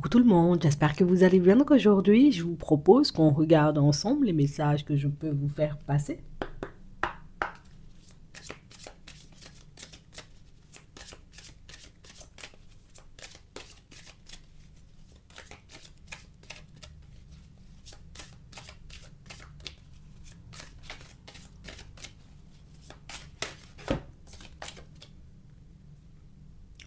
Coucou tout le monde, j'espère que vous allez bien. Donc aujourd'hui, je vous propose qu'on regarde ensemble les messages que je peux vous faire passer.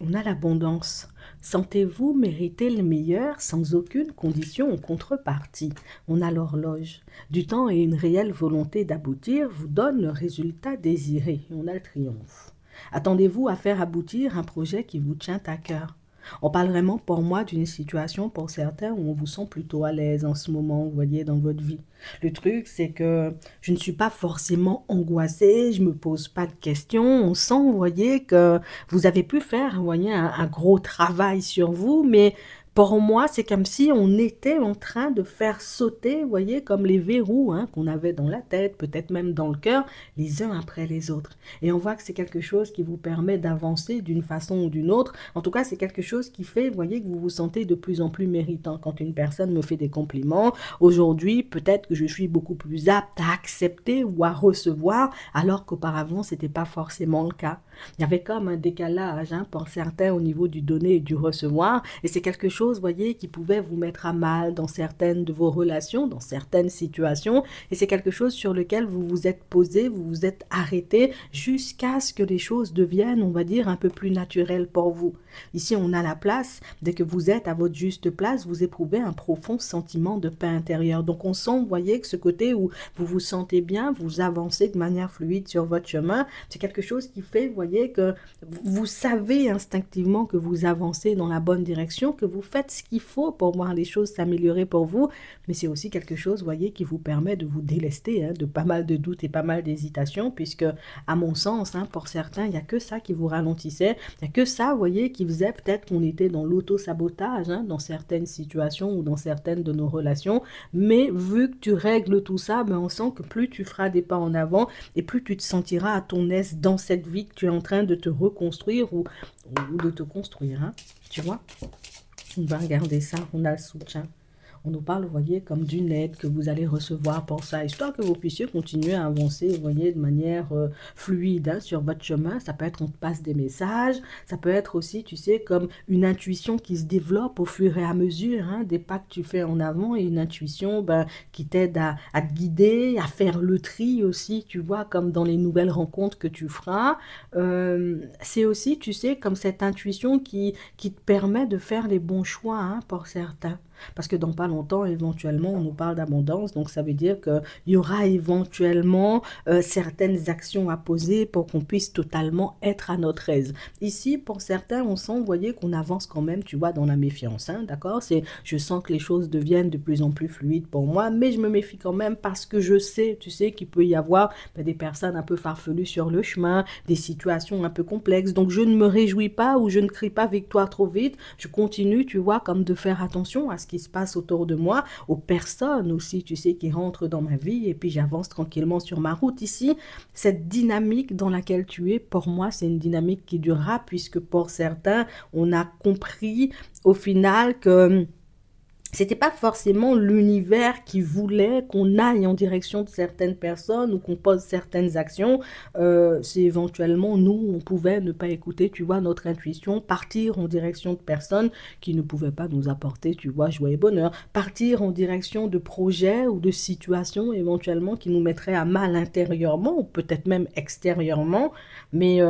On a l'abondance. Sentez-vous mériter le meilleur sans aucune condition ou contrepartie. On a l'horloge. Du temps et une réelle volonté d'aboutir vous donne le résultat désiré. Et on a le triomphe. Attendez-vous à faire aboutir un projet qui vous tient à cœur. On parle vraiment pour moi d'une situation pour certains où on vous sent plutôt à l'aise en ce moment, vous voyez, dans votre vie. Le truc, c'est que je ne suis pas forcément angoissée, je me pose pas de questions. On sent, vous voyez, que vous avez pu faire, vous voyez, un gros travail sur vous, mais pour moi, c'est comme si on était en train de faire sauter, vous voyez, comme les verrous hein, qu'on avait dans la tête, peut-être même dans le cœur, les uns après les autres. Et on voit que c'est quelque chose qui vous permet d'avancer d'une façon ou d'une autre. En tout cas, c'est quelque chose qui fait, vous voyez, que vous vous sentez de plus en plus méritant. Quand une personne me fait des compliments, aujourd'hui, peut-être que je suis beaucoup plus apte à accepter ou à recevoir, alors qu'auparavant, ce n'était pas forcément le cas. Il y avait comme un décalage hein, pour certains au niveau du donner et du recevoir. Et c'est quelque chose, vous voyez, qui pouvait vous mettre à mal dans certaines de vos relations, dans certaines situations. Et c'est quelque chose sur lequel vous vous êtes posé, vous vous êtes arrêté jusqu'à ce que les choses deviennent, on va dire, un peu plus naturelles pour vous. Ici, on a la place. Dès que vous êtes à votre juste place, vous éprouvez un profond sentiment de paix intérieure. Donc, on sent, vous voyez, que ce côté où vous vous sentez bien, vous avancez de manière fluide sur votre chemin, c'est quelque chose qui fait, vous voyez, que vous savez instinctivement que vous avancez dans la bonne direction, que vous faites ce qu'il faut pour voir les choses s'améliorer pour vous, mais c'est aussi quelque chose, vous voyez, qui vous permet de vous délester hein, de pas mal de doutes et pas mal d'hésitations, puisque, à mon sens, hein, pour certains, il n'y a que ça qui vous ralentissait, il n'y a que ça, vous voyez, qui faisait peut-être qu'on était dans l'auto-sabotage, hein, dans certaines situations ou dans certaines de nos relations, mais vu que tu règles tout ça, ben, on sent que plus tu feras des pas en avant et plus tu te sentiras à ton aise dans cette vie que tu es en train de te reconstruire ou de te construire, hein, tu vois. On va regarder ça, on a le soutien. On nous parle, vous voyez, comme d'une aide que vous allez recevoir pour ça, histoire que vous puissiez continuer à avancer, vous voyez, de manière fluide hein, sur votre chemin. Ça peut être, on te passe des messages, ça peut être aussi, tu sais, comme une intuition qui se développe au fur et à mesure hein, des pas que tu fais en avant et une intuition ben, qui t'aide à te guider, à faire le tri aussi, tu vois, comme dans les nouvelles rencontres que tu feras. C'est aussi, tu sais, comme cette intuition qui te permet de faire les bons choix hein, pour certains. Parce que dans pas longtemps, éventuellement, on nous parle d'abondance. Donc, ça veut dire qu'il y aura éventuellement certaines actions à poser pour qu'on puisse totalement être à notre aise. Ici, pour certains, on sent, vous voyez, qu'on avance quand même, tu vois, dans la méfiance. Hein, d'accord? Je sens que les choses deviennent de plus en plus fluides pour moi, mais je me méfie quand même parce que je sais, tu sais, qu'il peut y avoir des personnes un peu farfelues sur le chemin, des situations un peu complexes. Donc, je ne me réjouis pas ou je ne crie pas victoire trop vite. Je continue, tu vois, comme de faire attention à ce qui se passe autour de moi, aux personnes aussi, tu sais, qui rentrent dans ma vie, et puis j'avance tranquillement sur ma route. Ici, cette dynamique dans laquelle tu es, pour moi, c'est une dynamique qui durera, puisque pour certains, on a compris au final que c'était pas forcément l'univers qui voulait qu'on aille en direction de certaines personnes ou qu'on pose certaines actions. C'est éventuellement nous, on pouvait ne pas écouter, tu vois, notre intuition, partir en direction de personnes qui ne pouvaient pas nous apporter, tu vois, joie et bonheur, partir en direction de projets ou de situations éventuellement qui nous mettraient à mal intérieurement ou peut-être même extérieurement, mais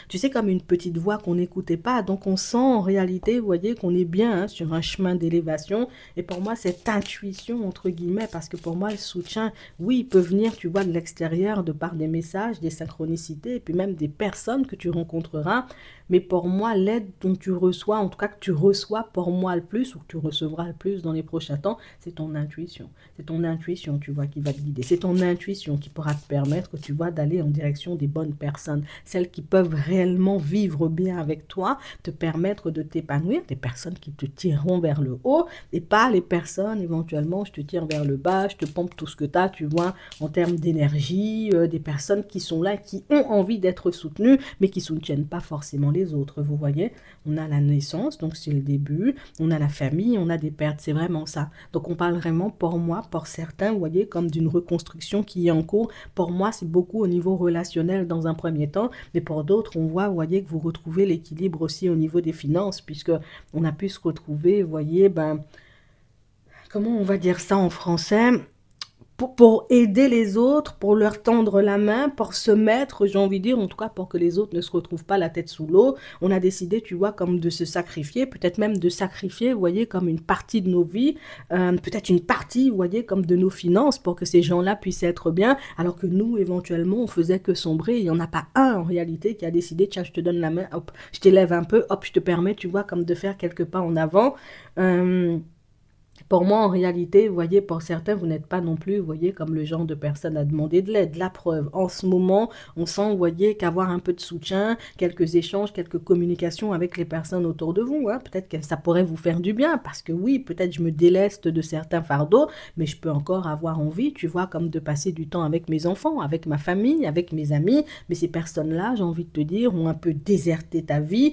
tu sais, comme une petite voix qu'on n'écoutait pas. Donc on sent en réalité, vous voyez, qu'on est bien hein, sur un chemin d'élévation. Et pour moi, cette intuition, entre guillemets, parce que pour moi, le soutien, oui, il peut venir, tu vois, de l'extérieur, de par des messages, des synchronicités, et puis même des personnes que tu rencontreras. Mais pour moi, l'aide dont tu reçois, en tout cas que tu reçois pour moi le plus, ou que tu recevras le plus dans les prochains temps, c'est ton intuition. C'est ton intuition, tu vois, qui va te guider. C'est ton intuition qui pourra te permettre, tu vois, d'aller en direction des bonnes personnes. Celles qui peuvent réellement vivre bien avec toi, te permettre de t'épanouir, des personnes qui te tireront vers le haut, et pas les personnes, éventuellement, je te tire vers le bas, je te pompe tout ce que tu as, tu vois, en termes d'énergie, des personnes qui sont là, qui ont envie d'être soutenues, mais qui ne soutiennent pas forcément les les autres, vous voyez. On a la naissance, donc c'est le début, on a la famille, on a des pertes, c'est vraiment ça. Donc on parle vraiment pour moi, pour certains, vous voyez, comme d'une reconstruction qui est en cours. Pour moi, c'est beaucoup au niveau relationnel dans un premier temps, mais pour d'autres, on voit, vous voyez, que vous retrouvez l'équilibre aussi au niveau des finances, puisque on a pu se retrouver, vous voyez, ben, comment on va dire ça en français? Pour aider les autres, pour leur tendre la main, pour se mettre, j'ai envie de dire, en tout cas pour que les autres ne se retrouvent pas la tête sous l'eau. On a décidé, tu vois, comme de se sacrifier, peut-être même de sacrifier, vous voyez, comme une partie de nos vies, peut-être une partie, vous voyez, comme de nos finances, pour que ces gens-là puissent être bien, alors que nous, éventuellement, on faisait que sombrer. Il n'y en a pas un, en réalité, qui a décidé, tiens, je te donne la main, hop, je t'élève un peu, hop, je te permets, tu vois, comme de faire quelques pas en avant. Euh, pour moi, en réalité, vous voyez, pour certains, vous n'êtes pas non plus, vous voyez, comme le genre de personne à demander de l'aide. La preuve, en ce moment, on sent, vous voyez, qu'avoir un peu de soutien, quelques échanges, quelques communications avec les personnes autour de vous, hein, peut-être que ça pourrait vous faire du bien, parce que oui, peut-être je me déleste de certains fardeaux, mais je peux encore avoir envie, tu vois, comme de passer du temps avec mes enfants, avec ma famille, avec mes amis, mais ces personnes-là, j'ai envie de te dire, ont un peu déserté ta vie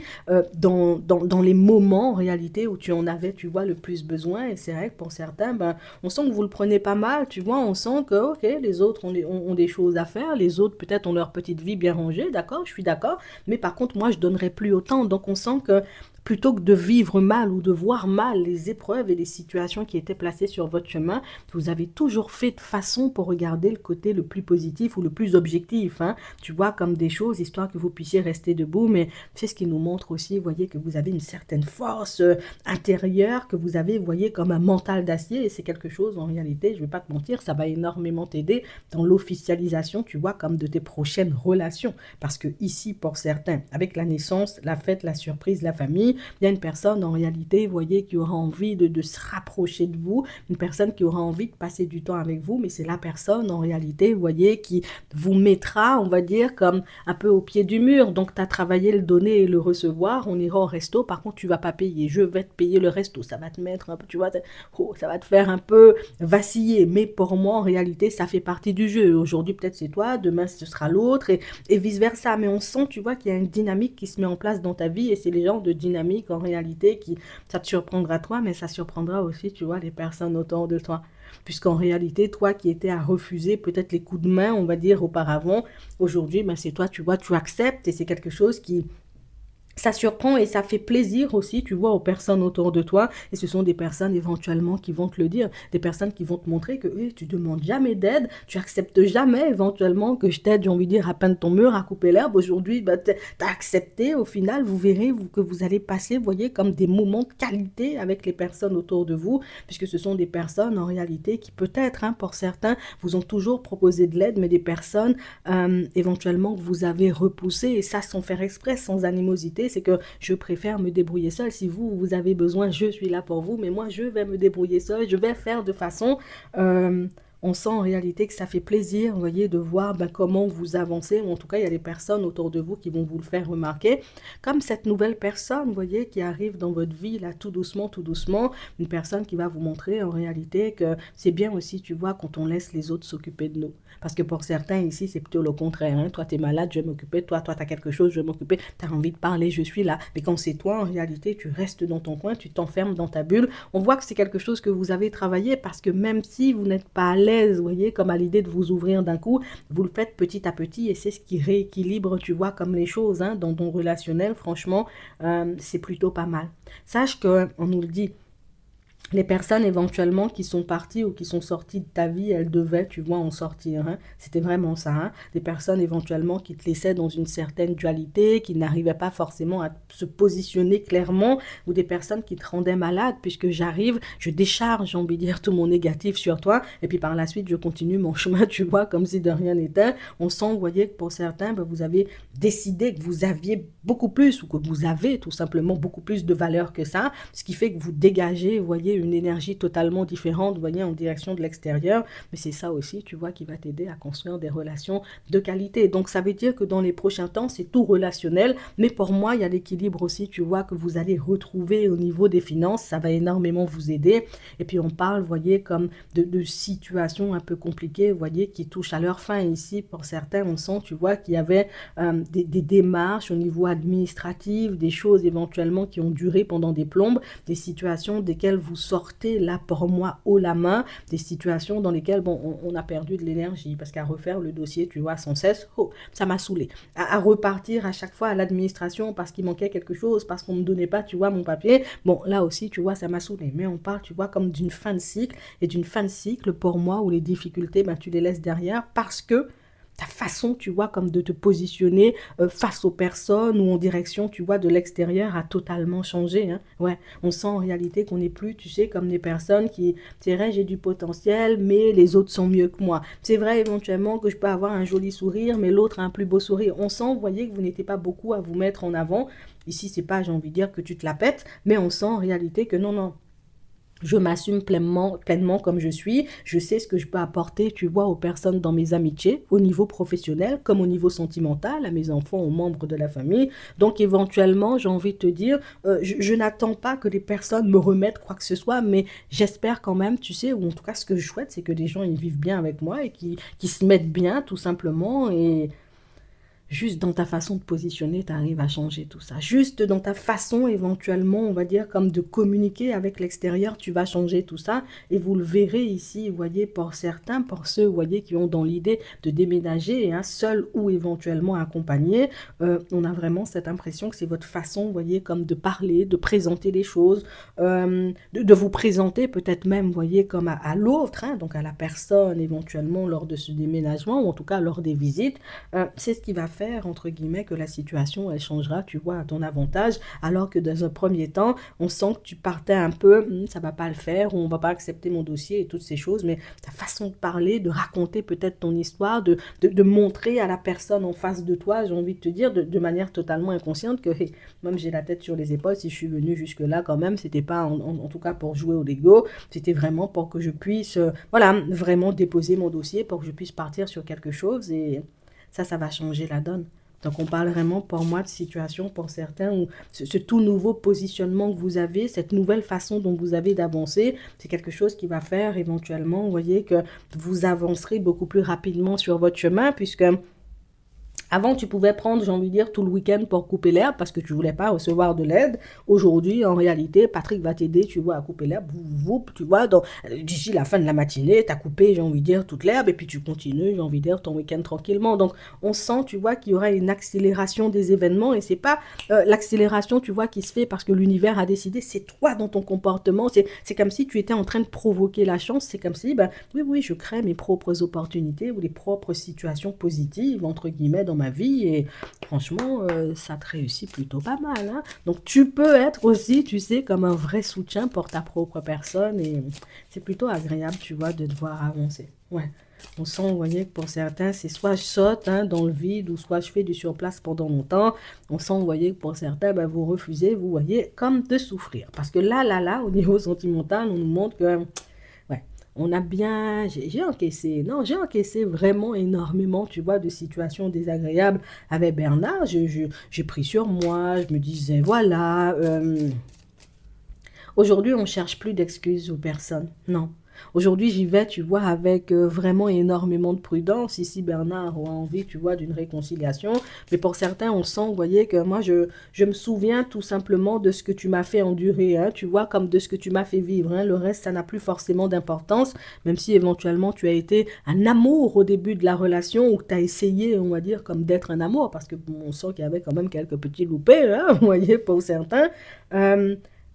dans les moments, en réalité, où tu en avais, tu vois, le plus besoin, et c'est vrai que pour certains, ben, on sent que vous le prenez pas mal, tu vois, on sent que, ok, les autres ont des choses à faire, les autres peut-être ont leur petite vie bien rangée, d'accord, je suis d'accord, mais par contre, moi, je donnerai plus autant, donc on sent que plutôt que de vivre mal ou de voir mal les épreuves et les situations qui étaient placées sur votre chemin, vous avez toujours fait de façon pour regarder le côté le plus positif ou le plus objectif, hein, tu vois, comme des choses, histoire que vous puissiez rester debout, mais c'est ce qui nous montre aussi, vous voyez, que vous avez une certaine force intérieure, que vous avez, vous voyez, comme un mental d'acier, et c'est quelque chose, en réalité, je ne vais pas te mentir, ça va énormément t'aider dans l'officialisation, tu vois, comme de tes prochaines relations, parce que ici, pour certains, avec la naissance, la fête, la surprise, la famille, il y a une personne, en réalité, vous voyez, qui aura envie de se rapprocher de vous, une personne qui aura envie de passer du temps avec vous, mais c'est la personne, en réalité, vous voyez, qui vous mettra, on va dire, comme un peu au pied du mur. Donc, tu as travaillé le donner et le recevoir, on ira au resto, par contre, tu vas pas payer, je vais te payer le resto, ça va te mettre un peu, tu vois, ça va te faire un peu vaciller, mais pour moi, en réalité, ça fait partie du jeu. Aujourd'hui, peut-être c'est toi, demain, ce sera l'autre, et vice-versa, mais on sent, tu vois, qu'il y a une dynamique qui se met en place dans ta vie, et c'est les genres de dynamique en réalité qui, ça te surprendra toi, mais ça surprendra aussi, tu vois, les personnes autour de toi. Puisqu'en réalité, toi qui étais à refuser peut-être les coups de main, on va dire auparavant, aujourd'hui, ben c'est toi, tu vois, tu acceptes et c'est quelque chose qui ça surprend et ça fait plaisir aussi, tu vois, aux personnes autour de toi. Et ce sont des personnes éventuellement qui vont te le dire, des personnes qui vont te montrer que hey, tu demandes jamais d'aide, tu acceptes jamais éventuellement que je t'aide, j'ai envie de dire, à peindre ton mur, à couper l'herbe. Aujourd'hui, bah, tu as accepté. Au final, vous verrez que vous allez passer, vous voyez, comme des moments de qualité avec les personnes autour de vous, puisque ce sont des personnes en réalité qui peut-être, hein, pour certains, vous ont toujours proposé de l'aide, mais des personnes éventuellement que vous avez repoussées, et ça sans faire exprès, sans animosité. C'est que je préfère me débrouiller seule. Si vous avez besoin, je suis là pour vous, mais moi, je vais me débrouiller seule. Je vais faire de façon... on sent en réalité que ça fait plaisir, vous voyez, de voir ben, comment vous avancez, ou en tout cas, il y a des personnes autour de vous qui vont vous le faire remarquer, comme cette nouvelle personne, vous voyez, qui arrive dans votre vie, là, tout doucement, une personne qui va vous montrer en réalité que c'est bien aussi, tu vois, quand on laisse les autres s'occuper de nous. Parce que pour certains ici, c'est plutôt le contraire, hein. Toi, tu es malade, je vais m'occuper, toi, tu as quelque chose, je vais m'occuper, tu as envie de parler, je suis là. Mais quand c'est toi, en réalité, tu restes dans ton coin, tu t'enfermes dans ta bulle. On voit que c'est quelque chose que vous avez travaillé, parce que même si vous n'êtes pas à l'aise, vous voyez, comme à l'idée de vous ouvrir d'un coup, vous le faites petit à petit, et c'est ce qui rééquilibre, tu vois, comme les choses, hein, dans ton relationnel, franchement, c'est plutôt pas mal. Sache qu'on nous le dit, les personnes éventuellement qui sont parties ou qui sont sorties de ta vie, elles devaient, tu vois, en sortir, hein. C'était vraiment ça, hein. Des personnes éventuellement qui te laissaient dans une certaine dualité, qui n'arrivaient pas forcément à se positionner clairement, ou des personnes qui te rendaient malade, puisque j'arrive, je décharge, j'ai envie de dire, tout mon négatif sur toi, et puis par la suite, je continue mon chemin, tu vois, comme si de rien n'était. On sent, vous voyez, que pour certains, ben, vous avez décidé que vous aviez beaucoup plus, ou que vous avez tout simplement beaucoup plus de valeur que ça, ce qui fait que vous dégagez, vous voyez, une énergie totalement différente, vous voyez, en direction de l'extérieur. Mais c'est ça aussi, tu vois, qui va t'aider à construire des relations de qualité. Donc, ça veut dire que dans les prochains temps, c'est tout relationnel. Mais pour moi, il y a l'équilibre aussi, tu vois, que vous allez retrouver au niveau des finances. Ça va énormément vous aider. Et puis, on parle, vous voyez, comme de situations un peu compliquées, vous voyez, qui touchent à leur fin. Ici, pour certains, on sent, tu vois, qu'il y avait des démarches au niveau administratif, des choses éventuellement qui ont duré pendant des plombes, des situations desquelles vous sortez là pour moi haut la main, des situations dans lesquelles bon, on a perdu de l'énergie parce qu'à refaire le dossier, tu vois, sans cesse, oh, ça m'a saoulé. À repartir à chaque fois à l'administration parce qu'il manquait quelque chose, parce qu'on ne me donnait pas, tu vois, mon papier. Bon, là aussi, tu vois, ça m'a saoulé. Mais on parle, tu vois, comme d'une fin de cycle et d'une fin de cycle pour moi où les difficultés, ben, tu les laisses derrière parce que ta façon, tu vois, comme de te positionner face aux personnes ou en direction, tu vois, de l'extérieur a totalement changé. Hein. Ouais, on sent en réalité qu'on n'est plus, tu sais, comme des personnes qui, c'est vrai, j'ai du potentiel, mais les autres sont mieux que moi. C'est vrai, éventuellement, que je peux avoir un joli sourire, mais l'autre a un plus beau sourire. On sent, vous voyez, que vous n'étiez pas beaucoup à vous mettre en avant. Ici, c'est pas, j'ai envie de dire, que tu te la pètes, mais on sent en réalité que non, non. Je m'assume pleinement comme je suis. Je sais ce que je peux apporter, tu vois, aux personnes dans mes amitiés, au niveau professionnel comme au niveau sentimental, à mes enfants, aux membres de la famille. Donc, éventuellement, j'ai envie de te dire, je n'attends pas que les personnes me remettent quoi que ce soit, mais j'espère quand même, tu sais, ou en tout cas, ce que je souhaite, c'est que les gens, ils vivent bien avec moi et qui se mettent bien, tout simplement, et juste dans ta façon de positionner, tu arrives à changer tout ça. Juste dans ta façon, éventuellement, on va dire, comme de communiquer avec l'extérieur, tu vas changer tout ça. Et vous le verrez ici, vous voyez, pour certains, pour ceux, vous voyez, qui ont dans l'idée de déménager, hein, seul ou éventuellement accompagné, on a vraiment cette impression que c'est votre façon, vous voyez, comme de parler, de présenter les choses, de vous présenter peut-être même, vous voyez, comme à l'autre, hein, donc à la personne, éventuellement, lors de ce déménagement, ou en tout cas lors des visites. C'est ce qui va faire, entre guillemets, que la situation, elle changera, tu vois, à ton avantage, alors que dans un premier temps, on sent que tu partais un peu, ça va pas le faire, ou on va pas accepter mon dossier et toutes ces choses, mais ta façon de parler, de raconter peut-être ton histoire, de montrer à la personne en face de toi, j'ai envie de te dire, de manière totalement inconsciente que, hey, même j'ai la tête sur les épaules, si je suis venue jusque-là quand même, c'était pas en tout cas pour jouer au Lego, c'était vraiment pour que je puisse, voilà, vraiment déposer mon dossier, pour que je puisse partir sur quelque chose et ça va changer la donne. Donc on parle vraiment pour moi de situation pour certains où ce tout nouveau positionnement que vous avez, cette nouvelle façon dont vous avez d'avancer, c'est quelque chose qui va faire éventuellement, vous voyez, que vous avancerez beaucoup plus rapidement sur votre chemin puisque avant, tu pouvais prendre, j'ai envie de dire, tout le week-end pour couper l'herbe parce que tu voulais pas recevoir de l'aide. Aujourd'hui, en réalité, Patrick va t'aider, tu vois, à couper l'herbe. Tu vois, d'ici la fin de la matinée, tu as coupé, j'ai envie de dire, toute l'herbe et puis tu continues, j'ai envie de dire, ton week-end tranquillement. Donc, on sent, tu vois, qu'il y aura une accélération des événements et c'est pas l'accélération, tu vois, qui se fait parce que l'univers a décidé. C'est toi dans ton comportement. C'est comme si tu étais en train de provoquer la chance. C'est comme si, ben, oui, je crée mes propres opportunités ou les propres situations positives, entre guillemets, dans ma vie et franchement, ça te réussit plutôt pas mal. Hein. Donc, tu peux être aussi, tu sais, comme un vrai soutien pour ta propre personne et c'est plutôt agréable, tu vois, de te voir avancer. Ouais. On sent, vous voyez, que pour certains, c'est soit je saute hein, dans le vide ou soit je fais du surplace pendant longtemps. On sent, vous voyez, que pour certains, ben, vous refusez, vous voyez, comme de souffrir. Parce que là, au niveau sentimental, on nous montre que on a bien, j'ai encaissé vraiment énormément, tu vois, de situations désagréables avec Bernard. J'ai pris sur moi, je me disais, voilà, aujourd'hui, on ne cherche plus d'excuses aux personnes, non. Aujourd'hui, j'y vais, tu vois, avec vraiment énormément de prudence. Ici, Bernard a envie, tu vois, d'une réconciliation. Mais pour certains, on sent, vous voyez, que moi, je me souviens tout simplement de ce que tu m'as fait endurer, hein, tu vois, comme de ce que tu m'as fait vivre. Hein. Le reste, ça n'a plus forcément d'importance, même si éventuellement, tu as été un amour au début de la relation ou que tu as essayé, on va dire, comme d'être un amour, parce que bon, on sent qu'il y avait quand même quelques petits loupés, hein, vous voyez, pour certains.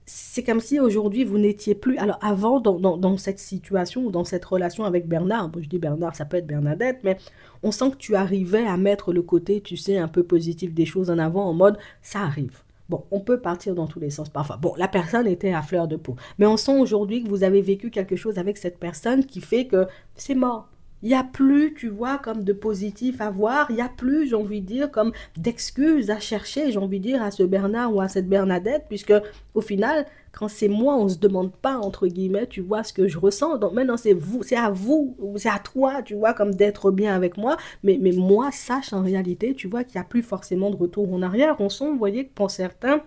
C'est comme si aujourd'hui vous n'étiez plus. Alors avant, dans cette situation ou dans cette relation avec Bernard, bon, je dis Bernard, ça peut être Bernadette, mais on sent que tu arrivais à mettre le côté, tu sais, un peu positif des choses en avant en mode ça arrive. Bon, on peut partir dans tous les sens parfois. Bon, la personne était à fleur de peau. Mais on sent aujourd'hui que vous avez vécu quelque chose avec cette personne qui fait que c'est mort. Il n'y a plus, tu vois, comme de positif à voir. Il n'y a plus, j'ai envie de dire, comme d'excuses à chercher, j'ai envie de dire, à ce Bernard ou à cette Bernadette, puisque au final, Quand c'est moi, on ne se demande pas, entre guillemets, tu vois, ce que je ressens. Donc maintenant, c'est vous, c'est à vous, c'est à toi, tu vois, comme d'être bien avec moi. Mais moi, sache en réalité, tu vois, qu'il n'y a plus forcément de retour en arrière. On sent, vous voyez, que pour certains,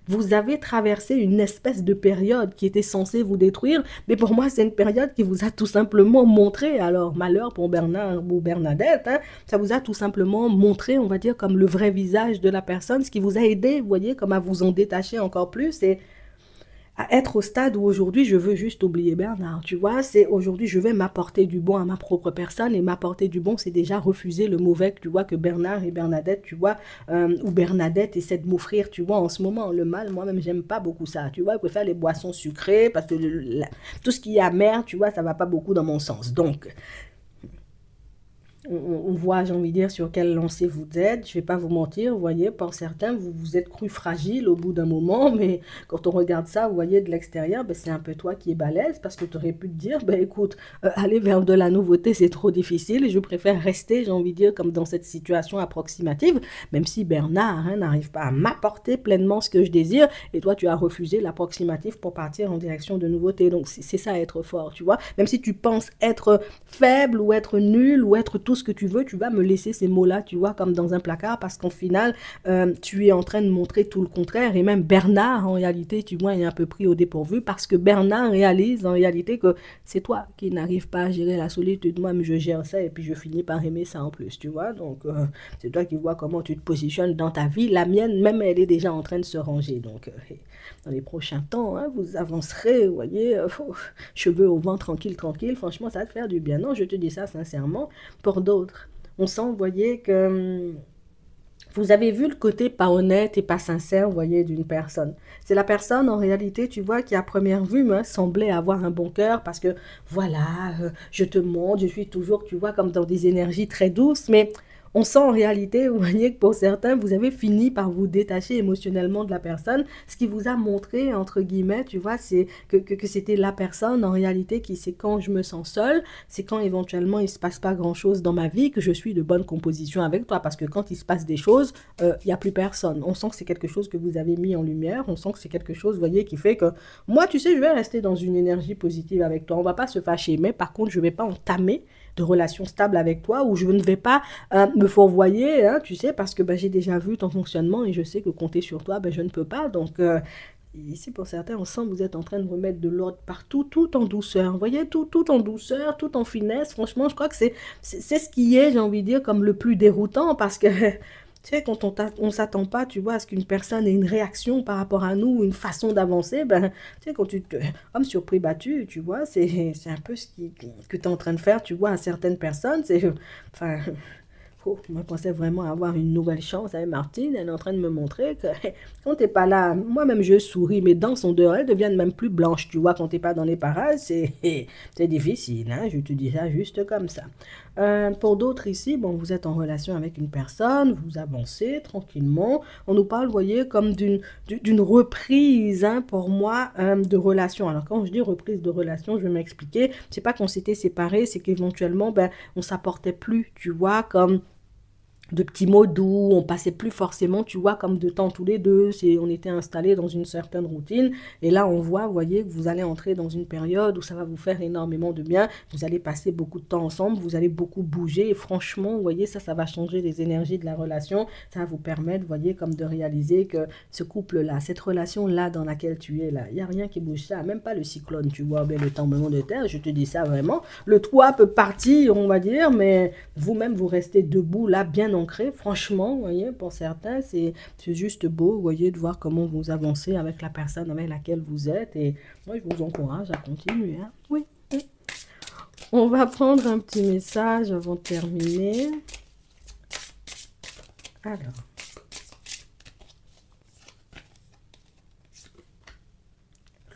vous avez traversé une espèce de période qui était censée vous détruire, mais pour moi, c'est une période qui vous a tout simplement montré, alors malheur pour Bernard ou Bernadette, hein, ça vous a tout simplement montré, on va dire, comme le vrai visage de la personne, ce qui vous a aidé, vous voyez, comme à vous en détacher encore plus et à être au stade où aujourd'hui je veux juste oublier Bernard, tu vois, c'est aujourd'hui je vais m'apporter du bon à ma propre personne et m'apporter du bon c'est déjà refuser le mauvais, tu vois, que Bernard et Bernadette, tu vois, ou Bernadette essaie de m'offrir, tu vois, en ce moment, le mal, moi-même j'aime pas beaucoup ça, tu vois, je préfère les boissons sucrées parce que tout ce qui est amer, tu vois, ça va pas beaucoup dans mon sens, donc on voit, j'ai envie de dire, sur quelle lancée vous êtes. Je vais pas vous mentir, vous voyez, pour certains, vous vous êtes cru fragile au bout d'un moment, mais quand on regarde ça, vous voyez, de l'extérieur, ben, c'est un peu toi qui es balèze, parce que tu aurais pu te dire, ben écoute, aller vers de la nouveauté, c'est trop difficile, et je préfère rester, j'ai envie de dire, comme dans cette situation approximative, même si Bernard hein, n'arrive pas à m'apporter pleinement ce que je désire, et toi, tu as refusé l'approximatif pour partir en direction de nouveauté. Donc, c'est ça, être fort, tu vois. Même si tu penses être faible ou être nul ou être tout ce que tu veux, tu vas me laisser ces mots-là, tu vois, comme dans un placard, parce qu'en final, tu es en train de montrer tout le contraire. Et même Bernard, en réalité, tu vois, est un peu pris au dépourvu, parce que Bernard réalise en réalité que c'est toi qui n'arrives pas à gérer la solitude. Moi, mais je gère ça et puis je finis par aimer ça en plus, tu vois. Donc, c'est toi qui vois comment tu te positionnes dans ta vie. La mienne, même, elle est déjà en train de se ranger. Donc, dans les prochains temps, hein, vous avancerez, vous voyez, cheveux au vent, tranquille, tranquille. Franchement, ça va te faire du bien. Non, je te dis ça sincèrement. Pour d'autres, on sent, vous voyez, que vous avez vu le côté pas honnête et pas sincère, vous voyez, d'une personne. C'est la personne, en réalité, tu vois, qui à première vue me semblait avoir un bon cœur parce que, voilà, je te montre, je suis toujours, tu vois, comme dans des énergies très douces, mais on sent en réalité, vous voyez, que pour certains, vous avez fini par vous détacher émotionnellement de la personne, ce qui vous a montré, entre guillemets, tu vois, c'est que c'était la personne, en réalité, qui, c'est quand je me sens seule, c'est quand éventuellement il ne se passe pas grand-chose dans ma vie, que je suis de bonne composition avec toi, parce que quand il se passe des choses, il n'y a plus personne. On sent que c'est quelque chose que vous avez mis en lumière, on sent que c'est quelque chose, vous voyez, qui fait que, moi, tu sais, je vais rester dans une énergie positive avec toi, on ne va pas se fâcher, mais par contre, je ne vais pas entamer de relations stables avec toi, où je ne vais pas me fourvoyer, hein, tu sais, parce que ben, j'ai déjà vu ton fonctionnement et je sais que compter sur toi, ben, je ne peux pas. Donc, ici, pour certains, on sent que vous êtes en train de remettre de l'ordre partout, tout en douceur. Vous voyez, tout en douceur, tout en finesse. Franchement, je crois que c'est ce qui est, j'ai envie de dire, comme le plus déroutant parce que tu sais, quand on s'attend pas, tu vois, à ce qu'une personne ait une réaction par rapport à nous, une façon d'avancer, ben, tu sais, quand tu te... Homme surpris battu, tu vois, c'est un peu ce que tu es en train de faire, tu vois, à certaines personnes. C'est... Enfin... Oh, moi, je pensais vraiment avoir une nouvelle chance avec Martine. Elle est en train de me montrer que quand t'es pas là, moi-même je souris, mes dents sont dehors, elles deviennent même plus blanches. Tu vois, quand t'es pas dans les parages, c'est difficile. Hein, je te dis ça juste comme ça. Pour d'autres ici, bon, vous êtes en relation avec une personne, vous avancez tranquillement. On nous parle, vous voyez, comme d'une reprise, hein, pour moi, de relation. Alors, quand je dis reprise de relation, je vais m'expliquer. C'est pas qu'on s'était séparés, c'est qu'éventuellement, ben, on s'apportait plus, tu vois, comme de petits mots doux, on passait plus forcément, tu vois, comme de temps tous les deux, on était installés dans une certaine routine, et là on voit, vous voyez, que vous allez entrer dans une période où ça va vous faire énormément de bien, vous allez passer beaucoup de temps ensemble, vous allez beaucoup bouger, et franchement, vous voyez, ça va changer les énergies de la relation, ça va vous permettre, vous voyez, comme de réaliser que ce couple-là, cette relation-là dans laquelle tu es là, il n'y a rien qui bouge ça, même pas le cyclone, tu vois, bien le tremblement de terre, je te dis ça vraiment, le toit peut partir, on va dire, mais vous-même, vous restez debout là, bien ancré. Franchement, vous voyez, pour certains, c'est juste beau, vous voyez, de voir comment vous avancez avec la personne avec laquelle vous êtes. Et moi, je vous encourage à continuer. Hein. Oui, oui. On va prendre un petit message avant de terminer. Alors.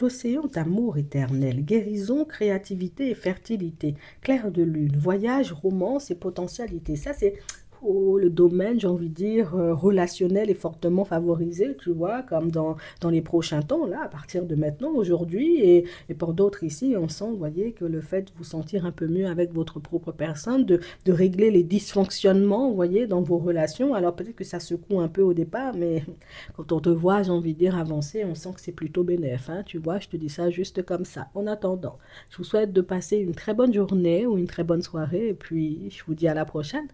L'océan d'amour éternel, guérison, créativité et fertilité, clair de lune, voyage, romance et potentialité. Ça, c'est Oh, le domaine, j'ai envie de dire, relationnel est fortement favorisé, tu vois, comme dans les prochains temps, là, à partir de maintenant, aujourd'hui, et pour d'autres ici, on sent, vous voyez, que le fait de vous sentir un peu mieux avec votre propre personne, de régler les dysfonctionnements, vous voyez, dans vos relations, alors peut-être que ça secoue un peu au départ, mais quand on te voit, j'ai envie de dire, avancer, on sent que c'est plutôt bénéf, hein, tu vois, je te dis ça juste comme ça. En attendant, je vous souhaite de passer une très bonne journée ou une très bonne soirée, et puis je vous dis à la prochaine.